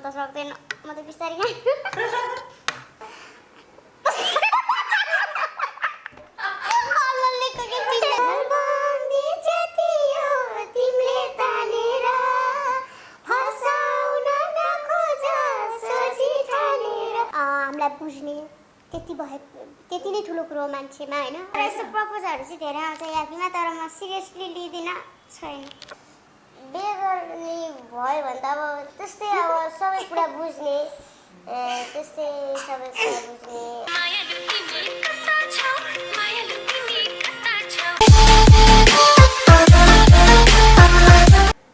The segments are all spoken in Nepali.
त सक्दैन म त बिस्तारै खान्छु हामीलाई बुझ्ने त्यति नै ठुलो कुरो मान्छेमा होइन यस्तो प्रपोजलहरू चाहिँ धेरै आउँछ यादमा तर म सिरियसली लिँदिनँ छैन बिहे गर्ने भयो भने त अब त्यस्तै अब सबै कुरा बुझ्ने त्यस्तै सबै कुरा बुझ्ने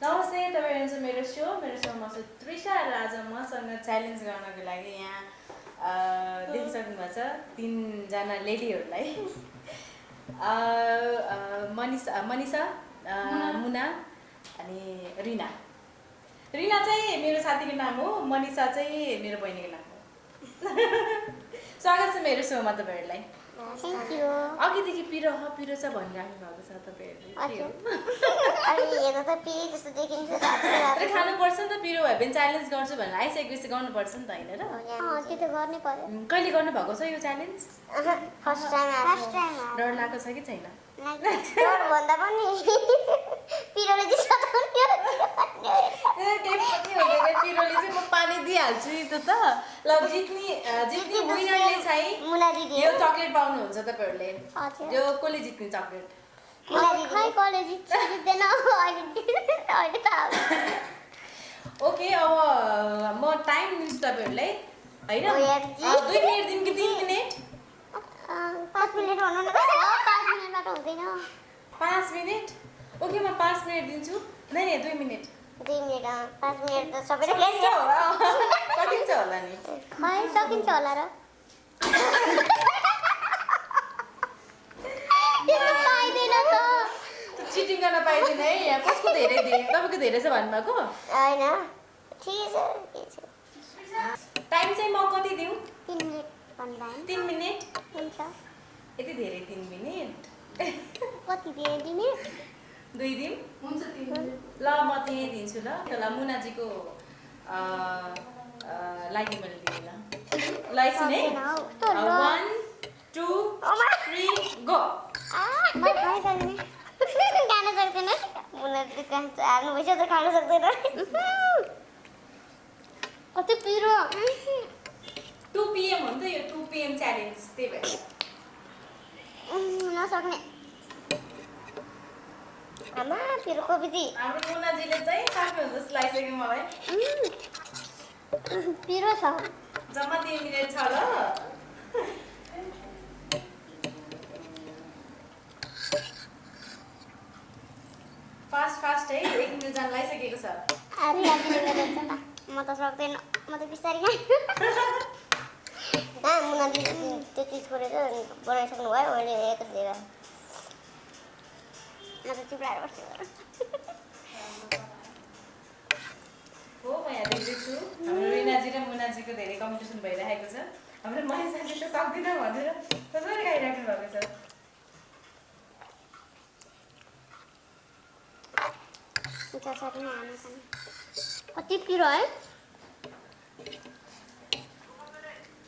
नमस्ते तपाईँ हुनुहुन्छ मेरो सोमा छु त्रिषा र आज मसँग च्यालेन्ज गर्नको लागि यहाँ देखिसक्नु भएको छ तीनजना लेडीहरूलाई मनिषा मुना अनि रिना चाहिँ मेरो साथीको नाम हो मनिषा चाहिँ मेरो बहिनीको नाम हो स्वागत छ मेरो सोमा तपाईँहरूलाई थ्याङ्क यू अघिदेखि पिरो छ भनिराख्नु भएको छ तपाईँहरूले खानुपर्छ नि त पिरो भयो भने च्यालेन्ज गर्छु भनेर आइसकेपछि गर्नुपर्छ नि त होइन र त्यो त गर्नै पर्यो कहिले गर्नुभएको छ यो च्यालेन्ज फर्स्ट टाइम डर लागेको छ कि छैन डर भन्दा पनि पिरोले पिरोले चाहिँ म पानी दिइहाल्छु नि त ल जित्ने विनरले चाहिँ मुना दिदी यो चक्लेट पाउनुहुन्छ तपाईँहरूले यो कसले जित्ने चक्लेट ओके अब म टाइम दिन्छु तपाईँहरूलाई होइन 2 मिनट दिनु कि 3 मिनट 5 मिनट भन्नु न 5 मिनटबाट हुँदैन 5 मिनट ओके म 5 मिनट दिन्छु नै 2 मिनट 2 मिनट 5 मिनट त सबैले सकिन्छ होला नि खै सकिन्छ होला र चिटिङ गर्न पाइँदैन है यहाँ कसको धेरै तपाईँको धेरै छ भन्नुभएको होइन ठिकै छ टाइम चाहिँ म कति दिउँ 3 मिनट भन्दा 3 मिनट हुन्छ यति धेरै 3 मिनट कति दिए 2 मिनट 2 दिन हुन्छ 3 मिनट ल म त्यही दिन्छु ल मुनाजीको लागि मैले दिएँ ल एकछिन है 1 2 3 गो म खाइ सक्दैन खान सक्दैन मुना दुकान हाल्नु भइसक्यो त खान सक्दैन कति पिरो 2 PM हो नि त यो 2 PM च्यालेन्ज त्यही भएर नसक्ने आमा पिरो कोपिदी हाम्रो मुनाजीले चाहिँ साथी हुन्छ जस्तो लागिसक्यो मलाई पिरो छ जम्मा 3 मिनट छ ल फास्ट है 1 मिनट जान लागिसकेको छ म त सक्दैन म त बिस्तारै खान्छु मुना दिदी त्यति छोडेर बनाइसक्नु भयो मैले एक दिएर म त चिप्लाएर बस्छु हो म यहाँ देख्दैछु हाम्रो रिनाजी र मुनाजीको धेरै कम्पिटिसन भइरहेको छ हाम्रो मनिषाले त सक्दिनँ भनेर कसरी खाइराख्नु भएको छ कति पिरो है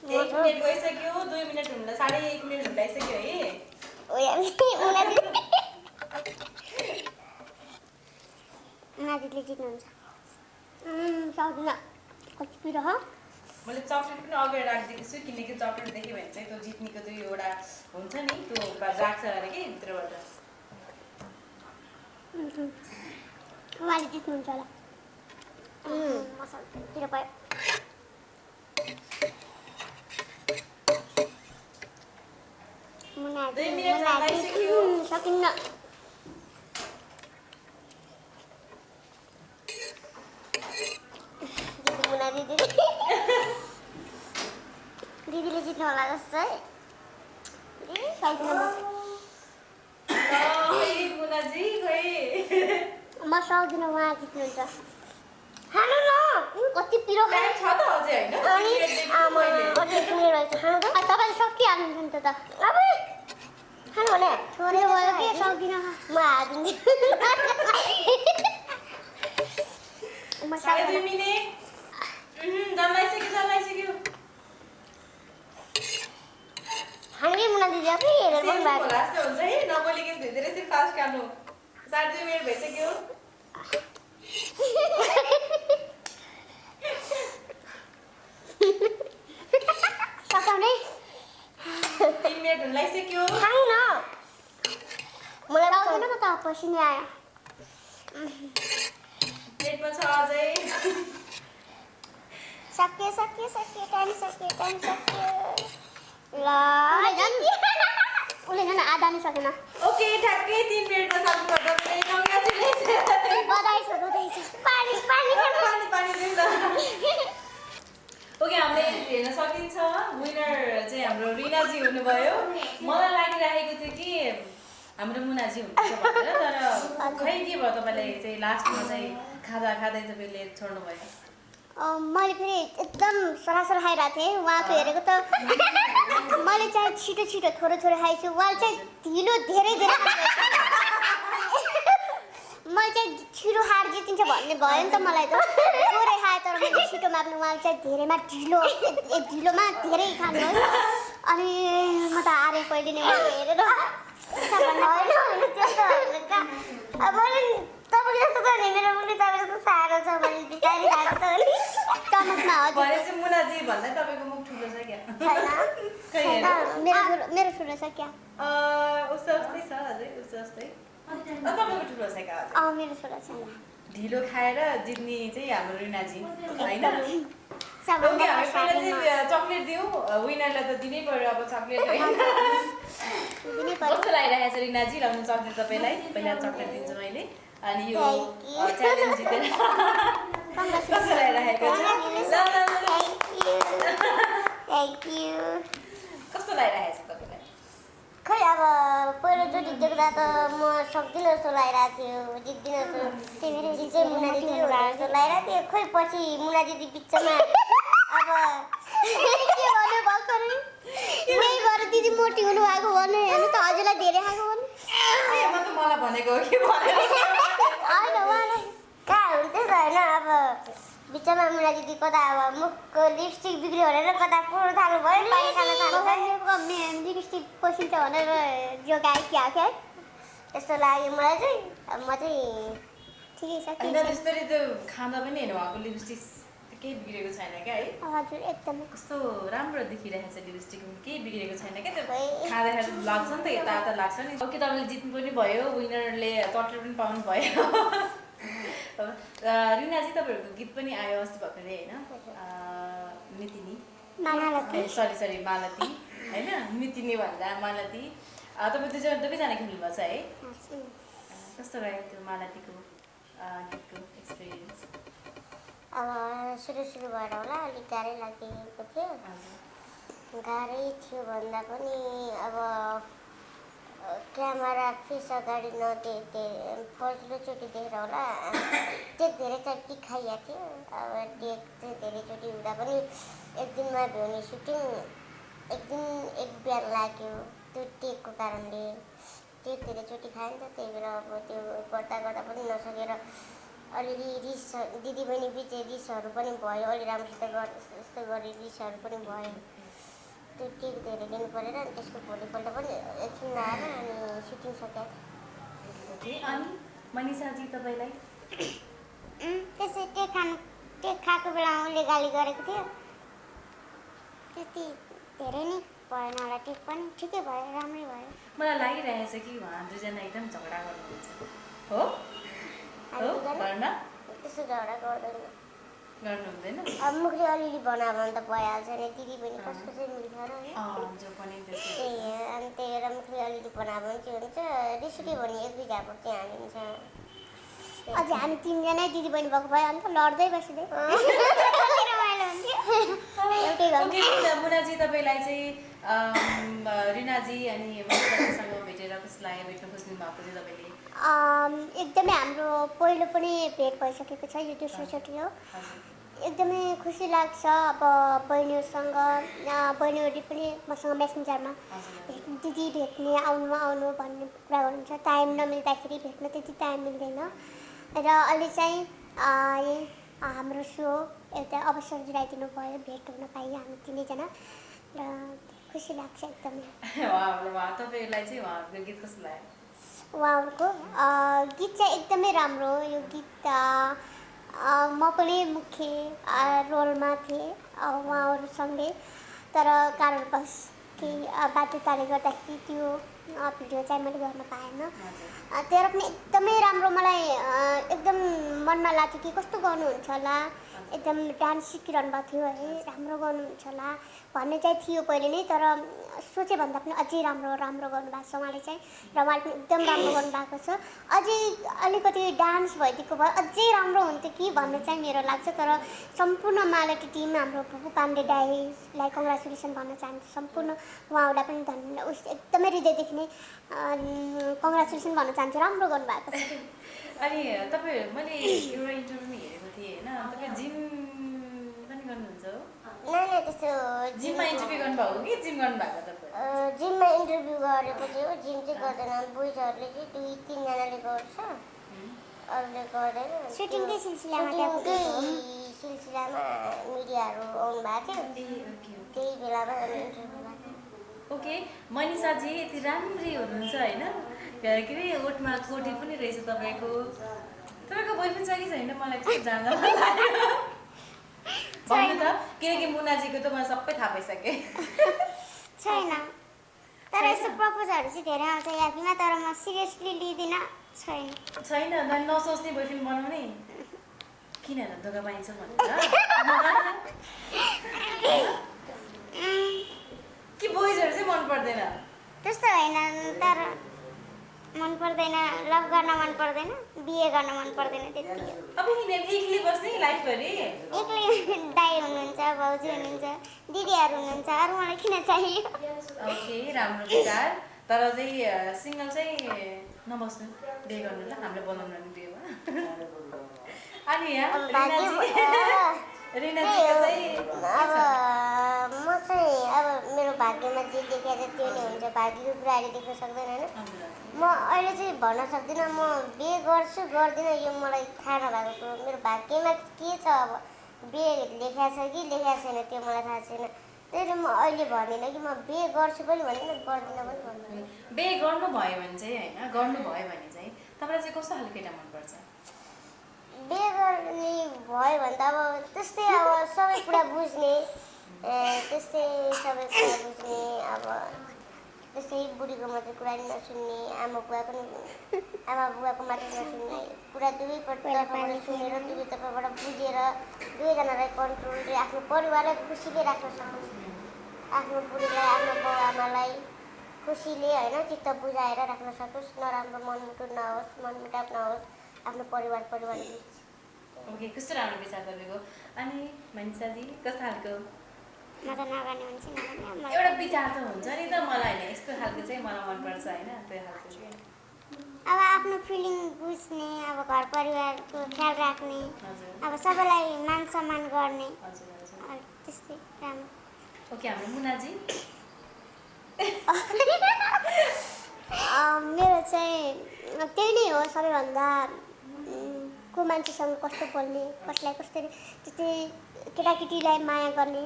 1 मिनट गइसक्यो 2 मिनट हुँदा 1.5 मिनट हुँदा आइसक्यो है मुनाजीले जित्नुहुन्छ सक्दिनँ कति पिरो हो मैले चक्लेट पनि अगाडि राखिदिएको छु किनकि चक्लेट देख्यो भने चाहिँ त्यो जित्नेको 2वटा हुन्छ नि त्यो राख्छ अरे कि भित्रबाट उहाँले जित्नुहुन्छ होला म सक्दिनँ पिरो पायो दुई मिनट लगाइसक्यो सकिन्न मुना दिदीले जित्नु होला जस्तो है मुनाजी खै म सक्दिनँ उहाँ जित्नुहुन्छ खानु न कति पिरो टाइम छ त अझै हैन तपाईले सकिहाल्नुहुन्छ नि त अब खानु भने छोरे भयो के सक्दिनँ म हादिन्छु म 2.5 मिनेट जन्माइसक्यो हामी मुना दिदी आफै हेरेर पनि भएको होला जस्तो हुन्छ है नबोलिकन धेरै धेरै फास्ट काट्नु 2.5 मिनेट भइसक्यो सकाउने 3 मिनेट हुन लागिसक्यो खाऊ न मलाई लाउँदैन म त पसिनै आयो प्लेटमा छ अझै सक्यो टाइम सक्यो ल उसले झन् आधा नि सकेन ओके ठ्याक्कै 3 मिनेटमा सक्नु भयो तपाईले कङ्ग्रेचुलेसन बधाई छ पानी पानी दिनु त ओके हामीले हेर्न सकिन्छ विनर चाहिँ हाम्रो रिनाजी हुनुभयो मलाई लागिरहेको थियो कि हाम्रो मुनाजी हुनुहुन्छ भनेर तर खै के भयो तपाईँलाई चाहिँ लास्टमा चाहिँ खाँदै तपाईँले छोड्नु भयो मैले फेरि एकदम सरासर खाइरहेको थिएँ उहाँको हेरेको त मैले चाहिँ छिटो थोरै खाइछु उहाँले चाहिँ ढिलो धेरै मैले चाहिँ छिटो हार जितिन्छ भन्ने भयो नि त मलाई त थोरै खाएँ तर मैले छिटो माग्नु उहाँले चाहिँ धेरैमा ढिलोमा धेरै खानुभयो अनि म त हारेँ पहिले नै मैले हेरेर होइन त्यस्तो अब मैले तपाईँको जस्तो त नि मेरो मुनि तपाईँ जस्तो साह्रो छ भने बिस्तारै खाएको त चमकमा हजुर भनेपछि मुनाजी भन्दा तपाईँको मुख ठुलो छ क्या मेरो ठुलो छ क्या उस्तै छ हजुर उस्तै तपाईँको ठुलो छ क्या हजुर मेरो ठुलो छ ढिलो खाएर जित्ने चाहिँ हाम्रो रिनाजी होइन सबभन्दा ओके हामी पहिला चाहिँ चक्लेट दिउँ विनरलाई त दिनै पर्यो अब चक्लेट होइन कस्तो लागिरहेको छ रिनाजी लाउनु चक्लेट तपाईँलाई पहिला चक्लेट दिन्छु मैले अनि यो च्यालेन्ज जितेर कस्तो लागिरहेको छ थ्याङ्क यू कस्तो लागिरहेको छ तपाईँलाई खै अब पहिलोचोटि देख्दा त म सक्दिनँ जस्तो लागिरहेको थियो जित्दिनँ जस्तो चाहिँ मुना दिदी होला जस्तो लागिरहेको थियो खोइ पछि मुना दिदी बिचमा अब के भन्यो भर्खर यही भएर दिदी मोटी हुनु भएको भन्यो हेर्नु त हजुरलाई धेरै खाएको भन्नु म त मलाई भनेको हो कि भनेर होइन उहाँलाई कहाँ हुन्थ्यो होइन अब बिचमा मुना दिदी कता अब मुखको लिपस्टिक बिग्रियो भनेर कता पुरो थाल्नु भयो पानी खान थाल्नु लिपस्टिक पसिन्छ भनेर जो गाई आएको है यस्तो लाग्यो मलाई चाहिँ अब म चाहिँ ठिकै छ होइन त्यसरी त खाँदा पनि होइन उहाँको लिपस्टिक केही बिग्रेको छैन क्या है हजुर एकदमै कस्तो राम्रो देखिरहेको छ लिपस्टिक केही बिग्रेको छैन क्या त्यो खाँदाखेरि लाग्छ नि त यता लाग्छ नि ओके तपाईँले जित्नु पनि भयो विनरले चक्लेट पनि पाउनु भयो रिनाजी तपाईँहरूको गीत पनि आयो अस्ति भर्खरै होइन मितिनी सरी मालती होइन मितिनी भन्दा मालती तपाईँ दुवैजना खेल्नुभएको छ है कस्तो रह्यो त्यो मालतीको गीतको एक्सपिरियन्स अब सुरु भएर होला अलिक गाह्रै लागेको थियो गाह्रै थियो भन्दा पनि अब क्यामेरा फेस अगाडि नदेख्दै पहिलोचोटि देखेर होला टेक धेरैचोटि खाइएको थियो अब टेक चाहिँ धेरैचोटि हुँदा पनि एक दिनमा भयो भने सुटिङ एक बिहान लाग्यो त्यो टेकको कारणले टेक धेरैचोटि खायो नि त त्यही भएर अब त्यो गर्दा पनि नसकेर अलिअलि रिस दिदीबहिनी बिच रिसहरू पनि भयो अलि राम्रोसित यस्तो गरी रिसहरू पनि भयो त्यो टेक धेरै लिनु परेर अनि त्यसको भोलिपल्ट पनि एकछिन लगाएर अनि सुटिङ सकेको थियो अनि मनिषाजी तपाईँलाई त्यसै टेक खाएको बेलामा उसले गाली गरेको थियो त्यति धेरै नै भएन होला टेक पनि ठिकै भयो राम्रै भयो मलाई लागिरहेछ कि उहाँ दुईजना एकदम झगडा गर्नुहुन्छ हो घरमा त्यस्तो झगडा गर्दैन गर्नु हुँदैन अब मुखले अलिअलि बनायो भने त भइहाल्छ नि दिदी बहिनी कसको चाहिँ मिल्छ र जो पनि त्यही अनि त्यही भएर मुखले अलिअलि बनायो भने के हुन्छ रिस उठ्यो भने एक दुई झापट चाहिँ हालिन्छ अझै हामी तिनजना दिदी बहिनी भएको भए अन्त लड्दै बसिँदै मुनाजी तपाईँलाई चाहिँ रिनाजी अनि मनिषाजीसँग भेटेर कस्तो लाग्यो भेट्न खोज्नु भएको थियो तपाईँले एकदमै हाम्रो पहिलो पनि भेट भइसकेको छ यो दोस्रोचोटि हो एकदमै खुसी लाग्छ अब बहिनीहरूसँग बहिनीहरूले पनि मसँग मेसेन्जरमा दिदी भेट्ने आउनु भन्ने कुरा गर्नुहुन्छ टाइम नमिल्दाखेरि भेट्न त्यति टाइम मिल्दैन र अहिले चाहिँ हाम्रो सो एउटा अवसर जुटाइदिनु भयो, भेट हुन पाइयो हामी तिनैजना र खुसी लाग्छ एकदमै। तपाईँलाई चाहिँ उहाँहरूको गीत कस्तो लाग्यो? उहाँहरूको गीत चाहिँ एकदमै राम्रो हो। यो गीत म पनि मुख्य रोलमा थिएँ उहाँहरूसँगै, तर कारणवश केही बाध्यताले गर्दाखेरि त्यो भिडियो चाहिँ मैले गर्न पाएन। तर पनि एकदमै राम्रो, मलाई एकदम मनमा लाग्थ्यो कि कस्तो गर्नुहुन्छ होला, एकदम डान्स सिकिरहनु भएको थियो है, राम्रो गर्नुहुन्छ होला भन्ने चाहिँ थियो पहिले नै। तर सोचे भन्दा पनि अझै राम्रो गर्नुभएको छ उहाँले चाहिँ, र उहाँले पनि एकदम राम्रो गर्नुभएको छ। अझै अलिकति डान्स भइदिएको भए अझै राम्रो हुन्थ्यो कि भन्ने चाहिँ मेरो लाग्छ। तर सम्पूर्ण मालती टिम, हाम्रो भुपु पाण्डे दाइलाई कङ्ग्रेचुलेसन भन्न चाहन्छु। सम्पूर्ण उहाँहरूलाई पनि धन्यवाद, एकदमै हृदयदेखि नै कङ्ग्रेचुलेसन भन्न चाहन्छु, राम्रो गर्नुभएको छ। अनि तपाईँ, मैले एउटा इन्टरभ्यू हेरेको थिएँ होइन, तपाईँ जिम पनि गर्नुहुन्छ हो? नै त्यस्तो जिममा इन्टरभ्यू गर्नुभएको कि जिम गर्नुभएको तपाईँ? जिममा इन्टरभ्यू गरेको थियो। जिम चाहिँ गर्दैन, बोइजहरूले चाहिँ 2-3 जनाले गर्छ, अरूले गर्दैन। सुटिङकै सिलसिलामा मिडियाहरू आउनु भएको थियो, त्यही बेलामा इन्टरभ्यू भएको। ओके, मनिषाजी यति राम्री हुनुहुन्छ होइन, के अरे ओठमा कोटी पनि रहेछ तपाईँको। तपाईँको बोयफ्रेन्ड छ कि छैन? मलाई कस्तो जान्न लाग्यो भन्नु त, किनकि मुनाजीको त मलाई सबै थाहा पाइसकेँ। छैन, तर यस्तो प्रपोजहरू चाहिँ धेरै आउँछ यादमा, तर म सिरियसली लिँदिनँ। छैन, नसोच्ने बोयफ्रेन्ड बनाउने किन धोका पाइन्छ भनेर कि बोइजहरू चाहिँ मन पर्दैन? त्यस्तो होइन, तर मन पर्दैन, लभ गर्न मन पर्दैन, बिहे गर्न मन पर्दैन, त्यति हो। अब एक्लै बस्ने लाइफभरि? एक्लै दाइ हुनुहुन्छ, भाउजू हुनुहुन्छ, दिदीहरू हुनुहुन्छ, अरू मलाई किन चाहियो? ओके, राम्रो विचार। तर चाहिँ सिङ्गल चाहिँ नबस्नु, बिहे गर्नु ल, हामीले बनाउनु नि बिहेमा। अनि यहाँ रिनाजीको चाहिँ अब म चाहिँ अब मेरो भाग्यमा जे लेखेको छ त्यो नै हुन्छ। भाग्यको कुरा अहिले देख्न सक्दैन होइन। म अहिले चाहिँ भन्न सक्दिनँ म बिहे गर्छु गर्दिनँ, यो मलाई थाहा नभएको कुरो। मेरो भाग्यमा के छ, अब बिहे लेखेको छ कि लेखेको छैन त्यो मलाई थाहा छैन। त्यही म अहिले भन्दिनँ कि म बिहे गर्छु पनि भन्दिनँ, गर्दिनँ पनि भन्दिनँ। बिहे गर्नुभयो भने चाहिँ होइन, गर्नुभयो भने चाहिँ तपाईँलाई चाहिँ कस्तो खालको केटा मनपर्छ? बिहे गर्ने भयो भने त अब त्यस्तै अब सबै कुरा बुझ्ने, त्यस्तै सबै कुरा बुझ्ने, अब त्यस्तै बुढीको मात्रै कुरा नि नसुन्ने, आमा बुवाको मात्रै नसुन्ने, कुरा दुवैपट्टिबाट सुनेर दुवैतर्फबाट बुझेर दुवैजनालाई कन्ट्रोलले आफ्नो परिवारलाई खुसीले राख्न सकोस्, आफ्नो बुढीलाई आफ्नो बाउ आमालाई खुसीले होइन चित्त बुझाएर राख्न सकोस्, नराम्रो मनमुटाव नहोस्, आफ्नो परिवार बिच। ओके, कस्तो राम्रो विचार तपाईँको। अनि मनिषाजी कस्तो खालको? म त नगर्ने हुन्छ नि, एउटा विचार त हुन्छ नि त, मलाई होइन यस्तो खालको चाहिँ मलाई मनपर्छ होइन, त्यो खालको चाहिँ अब आफ्नो फिलिङ बुझ्ने, अब घर परिवारको ख्याल राख्ने, अब सबैलाई मान सम्मान गर्ने, त्यस्तै राम्रो। ओके, हाम्रो मुनाजी? मेरो चाहिँ त्यही नै हो, सबैभन्दा को मान्छेसँग कस्तो बोल्ने, कसलाई कसरी, त्यस्तै केटाकेटीलाई माया गर्ने,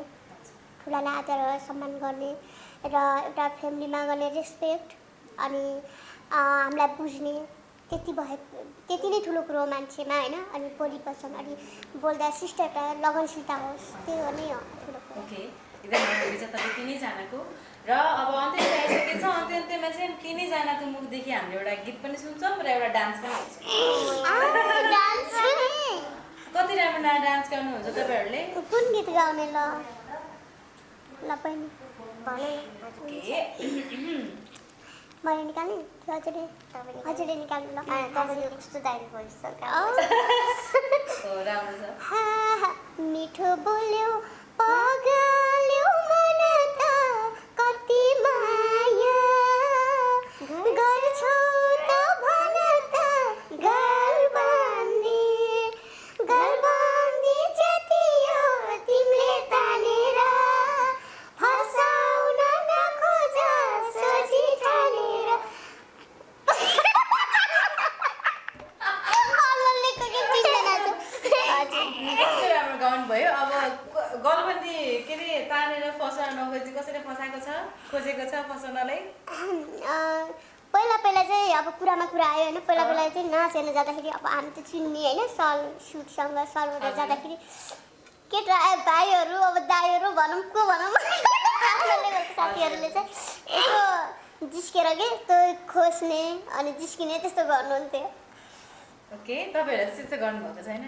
ठुलालाई आदर सम्मान गर्ने, र एउटा फ्यामिलीमा गर्ने रेस्पेक्ट, अनि हामीलाई बुझ्ने, त्यति नै ठुलो कुरो मान्छेमा होइन। अनि बोली बस्छन्, अनि बोल्दा शिष्टता लगनशीलता होस्, त्यो नै हो ठुलो कुरो। ओके, एकदम राम्रो विचार तपाईँ तिनैजनाको। र अब अन्त्यमा आइसकेको छ, अन्त्यमा चाहिँ तिनैजनाको मुखदेखि हामीले एउटा गीत पनि सुन्छौँ र एउटा डान्स पनि हुन्छ। कति राम्रो डान्स गर्नुहुन्छ तपाईँहरूले? कुन गीत गाउने ल बहिनी मैले निकाल्ने कि हजुरले निकाल्नु ल? तपाईँले कस्तो दामी भोइस छ, राम्रो छ। मिठो बोल्यो पगाल्यो मन त कति माया गर्छौ त भन त गरबन्दी जति हो तिमीले तानेर फसाउन नखोज सोची ठानेर। कस्तो राम्रो गाउनु भयो। परेको छ फसाउनलाई? पहिला पहिला चाहिँ अब कुरामा कुरा आयो होइन, पहिला पहिला चाहिँ नाच हेर्न जाँदाखेरि अब हामी त चिन्ने होइन, सल सुटसँग सलबाट जाँदाखेरि केटा भाइहरू अब दाइहरू भनौँ को भनौँ आफ्नो लेभलको साथीहरूले चाहिँ यसो जिस्केर के त्यो खोज्ने अनि जिस्किने त्यस्तो गर्नुहुन्थ्यो। ओके, तपाईँहरूले त्यस्तो गर्नुभएको छैन नि?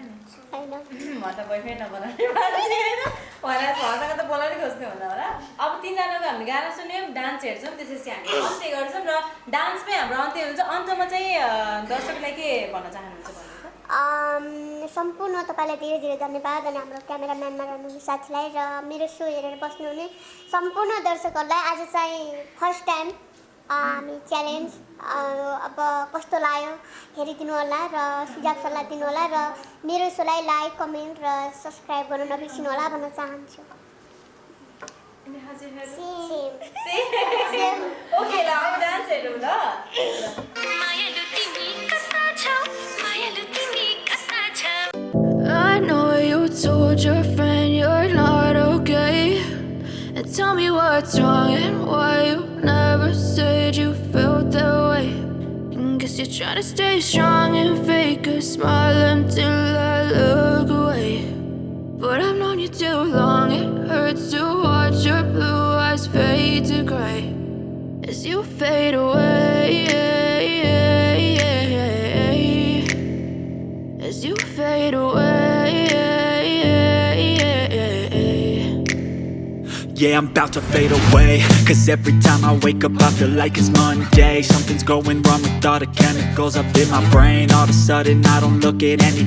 होइन म त बोयफ्रेन्ड नबनाउने मान्छे होइन, उहाँसँग त बोलाउनै खोज्ने हुँदा होला। अब तिनजनाको हामीले गाना सुन्यौँ, डान्स हेर्छौँ, त्यसपछि हामी अन्त्य गर्छौँ र डान्समै हाम्रो अन्त्य हुन्छ। अन्तमा चाहिँ दर्शकलाई के भन्न चाहनुहुन्छ भन्नु त? सम्पूर्ण तपाईँलाई धेरै धेरै धन्यवाद अनि हाम्रो क्यामेराम्यानमा रहनुहुने साथीलाई र मेरो सो हेरेर बस्नुहुने सम्पूर्ण दर्शकहरूलाई आज चाहिँ फर्स्ट टाइम हामी च्यालेन्ज अब कस्तो लाग्यो हेरिदिनु होला र सुझाव सल्लाह दिनु होला र मेरो सोलाई लाइक कमेन्ट र सब्सक्राइब गर्नु नबिर्सिनु होला भन्न चाहन्छु। ओके ल, अब डान्स हेरौँ ल। I know you told your friend you're not okay, and tell me what's wrong and why you never said you felt that way. And guess you're trying to stay strong and fake a smile until I look away. But I've known you too long, it hurts to watch your blue eyes fade to gray as you fade away, as you fade away. Yeah, I'm about to fade away, cause every time I wake up I feel like it's Monday. Something's going wrong with all the chemicals up in my brain. All of a sudden I don't look at any